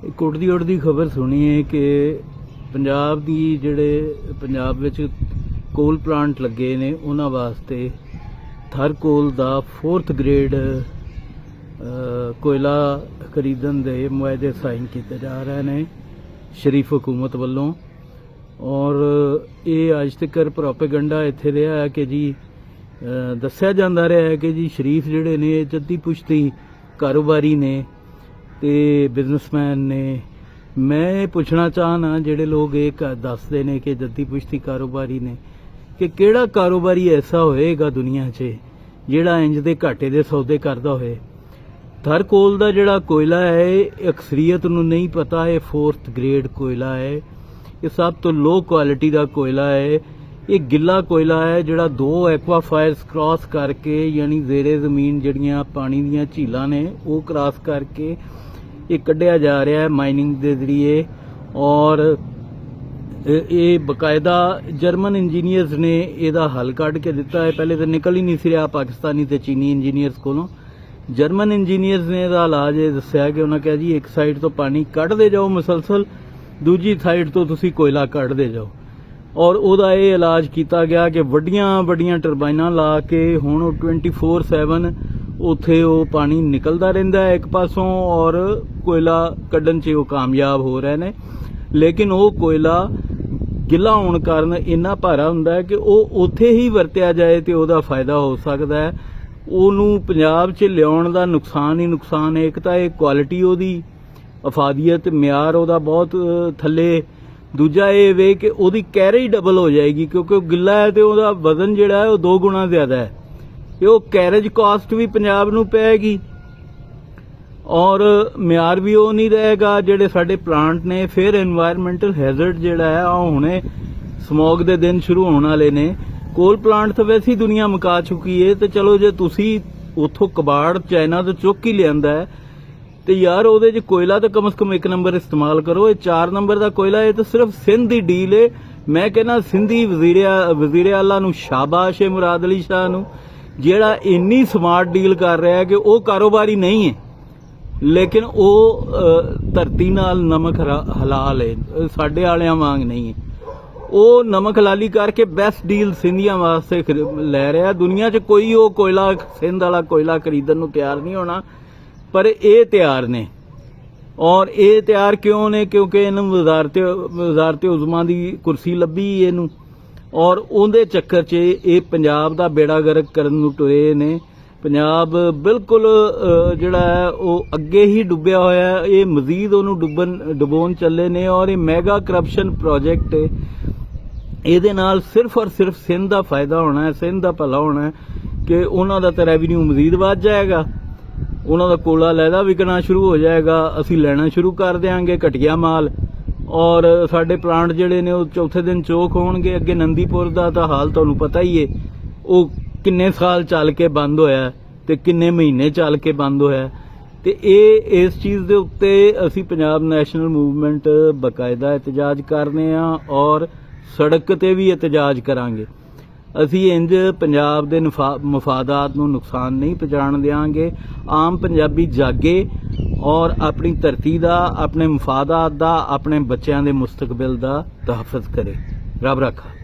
ਇੱਕ ਉੱਡਦੀ ਉੱਡਦੀ ਖਬਰ ਸੁਣੀ ਹੈ ਕਿ ਪੰਜਾਬ ਦੀ ਪੰਜਾਬ ਵਿੱਚ ਕੋਲ ਪਲਾਂਟ ਲੱਗੇ ਨੇ ਉਹਨਾਂ ਵਾਸਤੇ ਥਰਕੋਲ ਦਾ 4th ਗ੍ਰੇਡ ਕੋਇਲਾ ਖਰੀਦਣ ਦੇ ਮੁਆਹਦੇ ਸਾਈਨ ਕੀਤੇ ਜਾ ਰਹੇ ਨੇ ਸ਼ਰੀਫ ਹਕੂਮਤ ਵੱਲੋਂ। ਔਰ ਇਹ ਅੱਜ ਤੱਕ ਪ੍ਰੋਪੇਗੰਡਾ ਇੱਥੇ ਰਿਹਾ ਹੈ ਕਿ ਜੀ ਦੱਸਿਆ ਜਾਂਦਾ ਰਿਹਾ ਹੈ ਕਿ ਜੀ ਸ਼ਰੀਫ ਜਿਹੜੇ ਨੇ ਜੱਦੀ ਪੁਸ਼ਤੀ ਕਾਰੋਬਾਰੀ ਨੇ ਤੇ ਬਿਜ਼ਨਸਮੈਨ ਨੇ। मैं पुछना चाहना ਜਿਹੜੇ ਲੋਕ ਇਹ ਦੱਸਦੇ ਨੇ ਕਿ ਜੱਦੀ ਪੁਸ਼ਤੀ ਕਾਰੋਬਾਰੀ ਨੇ ਕਿ ਕਿਹੜਾ ਕਾਰੋਬਾਰੀ ਐਸਾ ਹੋਏਗਾ ਦੁਨੀਆ 'ਚ ਜਿਹੜਾ ਇੰਜ ਦੇ ਘਾਟੇ ਦੇ ਸੌਦੇ ਕਰਦਾ ਹੋਏ। ਥਰਕੋਲ ਦਾ ਜਿਹੜਾ ਕੋਇਲਾ ਹੈ ਇਹ ਅਕਸਰੀਅਤ ਨੂੰ ਨਹੀਂ ਪਤਾ ਇਹ 4th ਗ੍ਰੇਡ ਕੋਇਲਾ ਹੈ। ਇਹ ਸਭ ਤੋਂ ਲੋ ਕੁਆਲਿਟੀ ਦਾ ਕੋਇਲਾ ਹੈ। ਇਹ ਗਿੱਲਾ ਕੋਇਲਾ ਹੈ ਜਿਹੜਾ 2 ਐਕਵਾਫਾਇਰਸ ਕ੍ਰਾਸ ਕਰਕੇ ਯਾਨੀ ਜ਼ੇਰੇ ਜ਼ਮੀਨ ਜਿਹੜੀਆਂ ਪਾਣੀ ਦੀਆਂ ਝੀਲਾਂ ਨੇ ਉਹ ਕ੍ਰਾਸ ਕਰਕੇ ਇਹ ਕੱਢਿਆ ਜਾ ਰਿਹਾ ਹੈ ਮਾਈਨਿੰਗ ਦੇ ਜ਼ਰੀਏ। ਔਰ ਇਹ ਬਕਾਇਦਾ ਜਰਮਨ ਇੰਜੀਨੀਅਰਸ ਨੇ ਇਹਦਾ ਹੱਲ ਕੱਢ ਕੇ ਦਿੱਤਾ ਹੈ। ਪਹਿਲੇ ਤਾਂ ਨਿਕਲ ਹੀ ਨਹੀਂ ਸੀ ਰਿਹਾ ਪਾਕਿਸਤਾਨੀ ਤੇ ਚੀਨੀ ਇੰਜੀਨੀਅਰਸ ਕੋਲੋਂ। ਜਰਮਨ ਇੰਜੀਨੀਅਰਸ ਨੇ ਇਹਦਾ ਇਲਾਜ ਇਹ ਦੱਸਿਆ ਕਿ ਉਹਨਾਂ ਕਿਹਾ ਜੀ ਇੱਕ ਸਾਈਡ ਤੋਂ ਪਾਣੀ ਕੱਢਦੇ ਜਾਓ ਮੁਸਲਸਲ, ਦੂਜੀ ਸਾਈਡ ਤੋਂ ਤੁਸੀਂ ਕੋਇਲਾ ਕੱਢਦੇ ਜਾਓ। ਔਰ ਉਹਦਾ ਇਹ ਇਲਾਜ ਕੀਤਾ ਗਿਆ ਕਿ ਵੱਡੀਆਂ ਵੱਡੀਆਂ ਟਰਬਾਈਨਾਂ ਲਾ ਕੇ ਹੁਣ 24/7 ਉੱਥੇ ਉਹ ਪਾਣੀ ਨਿਕਲਦਾ ਰਹਿੰਦਾ ਹੈ ਇੱਕ ਪਾਸੋਂ ਔਰ ਕੋਇਲਾ ਕੱਢਣ 'ਚ ਉਹ ਕਾਮਯਾਬ ਹੋ ਰਹੇ ਨੇ। ਲੇਕਿਨ ਉਹ ਕੋਇਲਾ ਗਿੱਲਾ ਹੋਣ ਕਾਰਨ ਇੰਨਾ ਭਾਰਾ ਹੁੰਦਾ ਹੈ ਕਿ ਉਹ ਉੱਥੇ ਹੀ ਵਰਤਿਆ ਜਾਏ ਤੇ ਉਹਦਾ ਫਾਇਦਾ ਹੋ ਸਕਦਾ ਹੈ। ਉਹਨੂੰ ਪੰਜਾਬ 'ਚ ਲਿਆਉਣ ਦਾ ਨੁਕਸਾਨ ਹੀ ਨੁਕਸਾਨ ਹੈ। ਇੱਕ ਤਾਂ ਇਹ ਕੁਆਲਿਟੀ ਉਹਦੀ ਅਫਾਦੀਅਤ ਮਿਆਰ ਉਹਦਾ ਬਹੁਤ ਥੱਲੇ, ਦੂਜਾ ਇਹ ਵੇ ਕਿ ਉਹਦੀ ਕੈਰੇਜ ਡਬਲ ਹੋ ਜਾਏਗੀ ਕਿਉਂਕਿ ਉਹ ਗਿੱਲਾ ਹੈ ਤੇ ਉਹਦਾ ਵਜ਼ਨ ਜਿਹੜਾ ਹੈ ਉਹ 2 ਗੁਣਾ ਜ਼ਿਆਦਾ ਹੈ। ਤੇ ਉਹ ਕੈਰੇਜ ਕਾਸਟ ਵੀ ਪੰਜਾਬ ਨੂੰ ਪਏਗੀ ਔਰ ਮਿਆਰ ਵੀ ਉਹ ਨਹੀਂ ਰਹੇਗਾ ਜਿਹੜੇ ਸਾਡੇ ਪਲਾਂਟ ਨੇ। ਫਿਰ এনवायरमेंटल ਹੈਜ਼ਰਡ ਜਿਹੜਾ ਹੈ ਉਹ ਹੁਣੇ ਸਮੌਗ ਦੇ ਦਿਨ ਸ਼ੁਰੂ ਹੋਣ ਵਾਲੇ ਨੇ। ਕੋਲ ਪਲਾਂਟ ਤਾਂ ਵੈਸੇ ਹੀ ਦੁਨੀਆ ਮੁਕਾ ਚੁੱਕੀ ਹੈ ਤੇ ਚਲੋ ਜੇ ਤੁਸੀਂ ਉੱਥੋਂ ਕਬਾੜ ਚਾਈਨਾ ਤੋਂ ਚੁੱਕ ਹੀ ਲਿਆਂਦਾ ਹੈ ਤੇ ਯਾਰ ਉਹਦੇ 'ਚ ਕੋਇਲਾ ਤਾਂ ਕਮ ਸੇ ਕਮ 1 ਨੰਬਰ ਇਸਤੇਮਾਲ ਕਰੋ। ਇਹ 4 ਨੰਬਰ ਦਾ ਕੋਇਲਾ ਇਹ ਤਾਂ ਸਿਰਫ ਸਿੰਧ ਦੀ ਡੀਲ ਹੈ। ਮੈਂ ਕਹਿੰਦਾ ਸਿੰਧੀ ਵਜ਼ੀਰ ਆਲਾ ਨੂੰ ਸ਼ਾਬਾਸ਼ ਹੈ, ਮੁਰਾਦ ਅਲੀ ਸ਼ਾਹ ਨੂੰ ਜਿਹੜਾ ਇੰਨੀ ਸਮਾਰਟ ਡੀਲ ਕਰ ਰਿਹਾ ਹੈ ਕਿ ਉਹ ਕਾਰੋਬਾਰੀ ਨਹੀਂ ਹੈ ਲੇਕਿਨ ਉਹ ਧਰਤੀ ਨਾਲ ਨਮਕ ਹਲਾਲ ਹੈ, ਸਾਡੇ ਵਾਲਿਆਂ ਵਾਂਗ ਨਹੀਂ ਹੈ। ਉਹ ਨਮਕ ਹਲਾਲੀ ਕਰਕੇ ਬੈਸਟ ਡੀਲ ਸਿੰਧੀਆਂ ਵਾਸਤੇ ਲੈ ਰਿਹਾ। ਦੁਨੀਆ 'ਚ ਕੋਈ ਉਹ ਕੋਇਲਾ ਸਿੰਧ ਵਾਲਾ ਕੋਇਲਾ ਖਰੀਦਣ ਨੂੰ ਤਿਆਰ ਨਹੀਂ ਹੋਣਾ ਪਰ ਇਹ ਤਿਆਰ ਨੇ। ਔਰ ਇਹ ਤਿਆਰ ਕਿਉਂ ਨੇ? ਕਿਉਂਕਿ ਇਹਨੂੰ ਵਜ਼ਾਰਤ ਉਜ਼ਮਾ ਦੀ ਕੁਰਸੀ ਲੱਭੀ ਇਹਨੂੰ ਔਰ ਉਹਦੇ ਚੱਕਰ 'ਚ ਇਹ ਪੰਜਾਬ ਦਾ ਬੇੜਾ ਗਰਕ ਕਰਨ ਨੂੰ ਟੁਰੇ ਨੇ। ਪੰਜਾਬ ਬਿਲਕੁਲ ਜਿਹੜਾ ਹੈ ਉਹ ਅੱਗੇ ਹੀ ਡੁੱਬਿਆ ਹੋਇਆ ਹੈ। ਇਹ ਮਜ਼ੀਦ ਉਹਨੂੰ ਡੁਬੋਣ ਚੱਲੇ ਨੇ ਔਰ ਇਹ ਮੈਗਾ ਕਰਪਸ਼ਨ ਪ੍ਰੋਜੈਕਟ ਹੈ। ਇਹਦੇ ਨਾਲ ਸਿਰਫ ਔਰ ਸਿਰਫ ਸਿੰਧ ਦਾ ਫਾਇਦਾ ਹੋਣਾ ਹੈ, ਸਿੰਧ ਦਾ ਭਲਾ ਹੋਣਾ ਹੈ ਕਿ ਉਹਨਾਂ ਦਾ ਤਾਂ ਰੈਵਨਿਊ ਮਜ਼ੀਦ ਵੱਧ ਜਾਏਗਾ, ਉਹਨਾਂ ਦਾ ਕੋਲਾ ਲੈਦਾ ਵਿਕਣਾ ਸ਼ੁਰੂ ਹੋ ਜਾਏਗਾ, ਅਸੀਂ ਲੈਣਾ ਸ਼ੁਰੂ ਕਰ ਦਿਆਂਗੇ ਘਟੀਆ ਮਾਲ। ਔਰ ਸਾਡੇ ਪਲਾਂਟ ਜਿਹੜੇ ਨੇ ਉਹ ਚੌਥੇ ਦਿਨ ਚੋਕ ਹੋਣਗੇ। ਅੱਗੇ ਨੰਦੀਪੁਰ ਦਾ ਤਾਂ ਹਾਲ ਤੁਹਾਨੂੰ ਪਤਾ ਹੀ ਹੈ, ਉਹ ਕਿੰਨੇ ਸਾਲ ਚੱਲ ਕੇ ਬੰਦ ਹੋਇਆ ਤੇ ਕਿੰਨੇ ਮਹੀਨੇ ਚੱਲ ਕੇ ਬੰਦ ਹੋਇਆ। ਤੇ ਇਸ ਚੀਜ਼ ਦੇ ਉੱਤੇ ਅਸੀਂ ਪੰਜਾਬ ਨੈਸ਼ਨਲ ਮੂਵਮੈਂਟ ਬਕਾਇਦਾ ਇਤਜਾਜ ਕਰਨੇ ਆ ਔਰ ਸੜਕ ਤੇ ਵੀ ਇਤਜਾਜ ਕਰਾਂਗੇ। ਅਸੀਂ ਇੰਜ ਪੰਜਾਬ ਦੇ ਮਫਾਦਾਤ ਨੂੰ ਨੁਕਸਾਨ ਨਹੀਂ ਪਹੁੰਚਾਉਣ ਦਿਆਂਗੇ। ਆਮ ਪੰਜਾਬੀ ਜਾਗੇ ਔਰ ਆਪਣੀ ਧਰਤੀ ਦਾ, ਆਪਣੇ ਮਫਾਦਾਤ ਦਾ, ਆਪਣੇ ਬੱਚਿਆਂ ਦੇ ਮੁਸਤਕਬਲ ਦਾ ਤਹਫੁਜ਼ ਕਰੇ। ਰੱਬ ਰੱਖਾ।